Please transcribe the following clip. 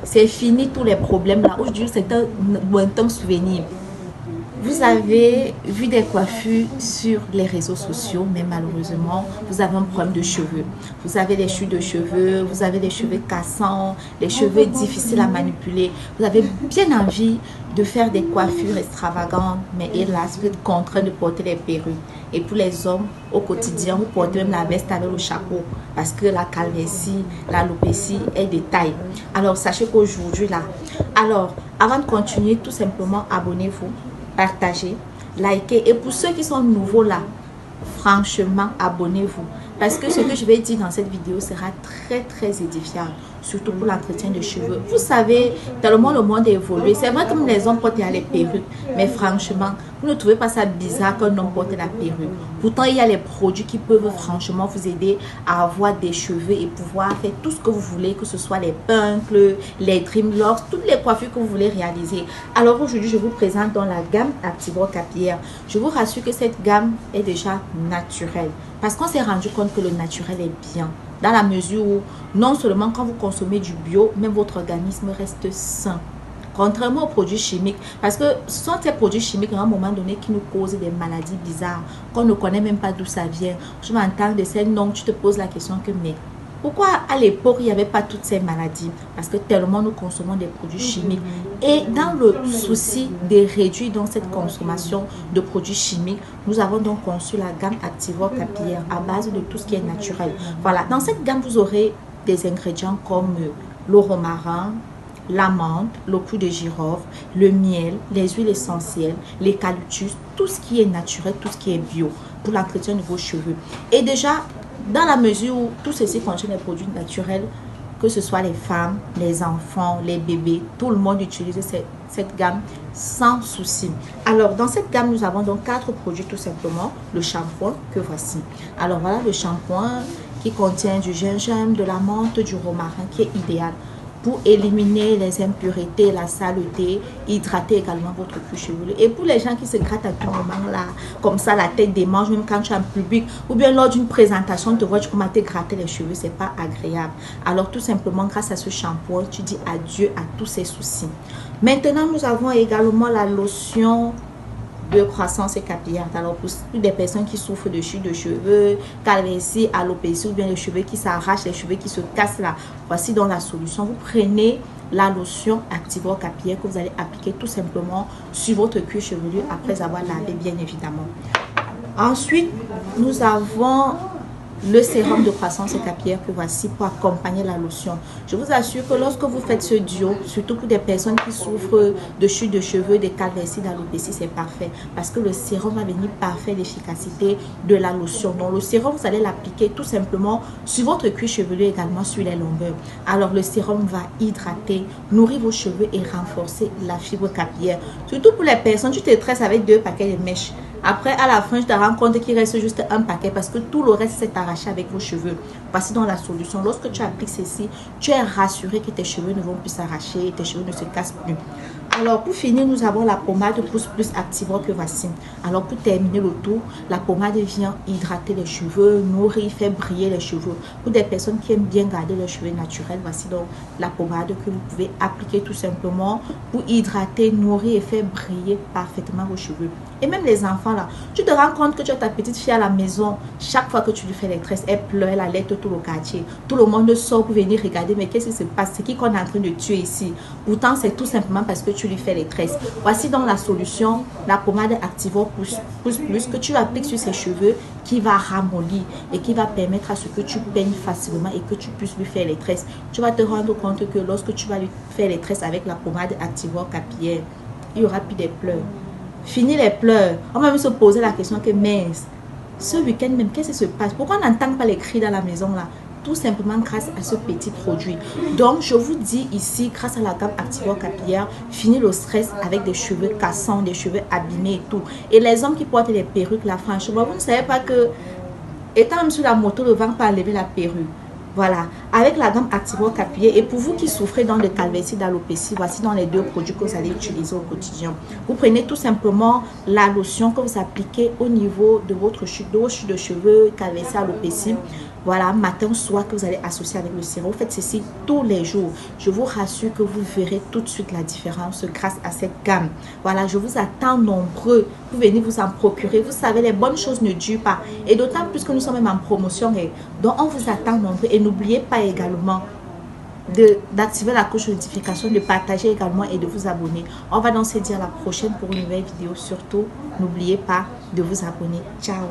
C'est fini tous les problèmes là. Aujourd'hui, c'est un lointain souvenir. Vous avez vu des coiffures sur les réseaux sociaux, mais malheureusement, vous avez un problème de cheveux. Vous avez des chutes de cheveux, vous avez des cheveux cassants, les cheveux difficiles à manipuler. Vous avez bien envie de faire des coiffures extravagantes, mais hélas, vous êtes contraint de porter les perruques. Et pour les hommes, au quotidien, vous portez même la veste avec le chapeau, parce que la calvitie, l'alopécie est de taille. Alors, sachez qu'aujourd'hui, là, avant de continuer, tout simplement, abonnez-vous, partagez, likez. Et pour ceux qui sont nouveaux là, franchement, abonnez-vous. Parce que ce que je vais dire dans cette vidéo sera très édifiant, surtout pour l'entretien de cheveux. Vous savez, tellement le monde a évolué. C'est vrai que les hommes portent les perruques, mais franchement, vous ne trouvez pas ça bizarre qu'un homme porte la perruque. Pourtant, il y a les produits qui peuvent franchement vous aider à avoir des cheveux et pouvoir faire tout ce que vous voulez, que ce soit les punkles, les dreamlocks, toutes les coiffures que vous voulez réaliser. Alors aujourd'hui, je vous présente dans la gamme Activewear Capillaire. Je vous rassure que cette gamme est déjà naturelle. Parce qu'on s'est rendu compte que le naturel est bien. Dans la mesure où, non seulement quand vous consommez du bio, même votre organisme reste sain. Contrairement aux produits chimiques. Parce que ce sont ces produits chimiques, à un moment donné, qui nous causent des maladies bizarres. Qu'on ne connaît même pas d'où ça vient. Je m'entends de ces noms, tu te poses la question que, mais pourquoi à l'époque, il n'y avait pas toutes ces maladies? Parce que tellement nous consommons des produits chimiques. Et dans le souci de réduire donc cette consommation de produits chimiques, nous avons donc conçu la gamme Activewear Capillaire à base de tout ce qui est naturel. Voilà, dans cette gamme, vous aurez des ingrédients comme le romarin, l'amande, le clou de girofle, le miel, les huiles essentielles, l'eucalyptus, tout ce qui est naturel, tout ce qui est bio pour l'entretien de vos cheveux. Et déjà, dans la mesure où tout ceci contient des produits naturels, que ce soit les femmes, les enfants, les bébés, tout le monde utilise cette gamme sans souci. Alors, dans cette gamme, nous avons donc 4 produits tout simplement. Le shampoing que voici. Alors, voilà le shampoing qui contient du gingembre, de la menthe, du romarin qui est idéal pour éliminer les impuretés, la saleté, hydrater également votre cuir chevelu. Et pour les gens qui se grattent à tout moment là, comme ça la tête démange, même quand tu es en public, ou bien lors d'une présentation, tu te vois, tu commences à te gratter les cheveux, c'est pas agréable. Alors tout simplement, grâce à ce shampoing, tu dis adieu à tous ces soucis. Maintenant, nous avons également la lotion de croissance capillaire. Alors pour des personnes qui souffrent de chute de cheveux, calvitie, alopécie ou bien les cheveux qui s'arrachent, les cheveux qui se cassent là, voici donc la solution. Vous prenez la lotion Activewear Capillaire que vous allez appliquer tout simplement sur votre cuir chevelu après avoir lavé bien évidemment. Ensuite, nous avons le sérum de croissance capillaire que voici pour accompagner la lotion. Je vous assure que lorsque vous faites ce duo, surtout pour des personnes qui souffrent de chute de cheveux, de calvitie, d'alopécie, c'est parfait. Parce que le sérum va venir parfaire l'efficacité de la lotion. Donc le sérum, vous allez l'appliquer tout simplement sur votre cuir chevelu, également sur les longueurs. Alors le sérum va hydrater, nourrir vos cheveux et renforcer la fibre capillaire. Surtout pour les personnes, tu te tresses avec 2 paquets de mèches. Après, à la fin, je te rends compte qu'il reste juste un paquet parce que tout le reste s'est arraché avec vos cheveux. Voici donc la solution. Lorsque tu appliques ceci, tu es rassuré que tes cheveux ne vont plus s'arracher et tes cheveux ne se cassent plus. Alors, pour finir, nous avons la pommade Pousse Plus Activewear que voici. Alors, pour terminer le tour, la pommade vient hydrater les cheveux, nourrir, faire briller les cheveux. Pour des personnes qui aiment bien garder leurs cheveux naturels, voici donc la pommade que vous pouvez appliquer tout simplement pour hydrater, nourrir et faire briller parfaitement vos cheveux. Et même les enfants là, tu te rends compte que tu as ta petite fille à la maison, chaque fois que tu lui fais les tresses, elle pleure, elle alerte tout le quartier. Tout le monde sort pour venir regarder, mais qu'est-ce qui se passe? C'est qui qu'on est en train de tuer ici? Pourtant, c'est tout simplement parce que tu lui fais les tresses. Voici donc la solution, la pommade Activewear Pousse Plus que tu appliques sur ses cheveux, qui va ramollir et qui va permettre à ce que tu peignes facilement et que tu puisses lui faire les tresses. Tu vas te rendre compte que lorsque tu vas lui faire les tresses avec la pommade Activewear Capillaire, il n'y aura plus des pleurs. Fini les pleurs. On va même se poser la question que mince, ce week-end même, qu'est-ce qui se passe? Pourquoi on n'entend pas les cris dans la maison là? Tout simplement grâce à ce petit produit. Donc je vous dis ici, grâce à la gamme Activewear Capillaire, fini le stress avec des cheveux cassants, des cheveux abîmés et tout. Et les hommes qui portent les perruques là, franchement, vous ne savez pas que étant même sur la moto, le vent peut enlever la perruque. Voilà, avec la gamme Activewear Capillaire. Et pour vous qui souffrez dans le calvitie, d'alopécie, voici dans les 2 produits que vous allez utiliser au quotidien. Vous prenez tout simplement la lotion que vous appliquez au niveau de votre chute de cheveux, calvitie, alopécie. voilà, matin, soir, que vous allez associer avec le sirop. Faites ceci tous les jours. Je vous rassure que vous verrez tout de suite la différence grâce à cette gamme. Voilà, je vous attends nombreux. Vous venez vous en procurer. Vous savez, les bonnes choses ne durent pas. Et d'autant plus que nous sommes même en promotion. Donc, on vous attend nombreux. Et n'oubliez pas également d'activer la cloche de notification, de partager également et de vous abonner. On va donc se dire à la prochaine pour une nouvelle vidéo. Surtout, n'oubliez pas de vous abonner. Ciao!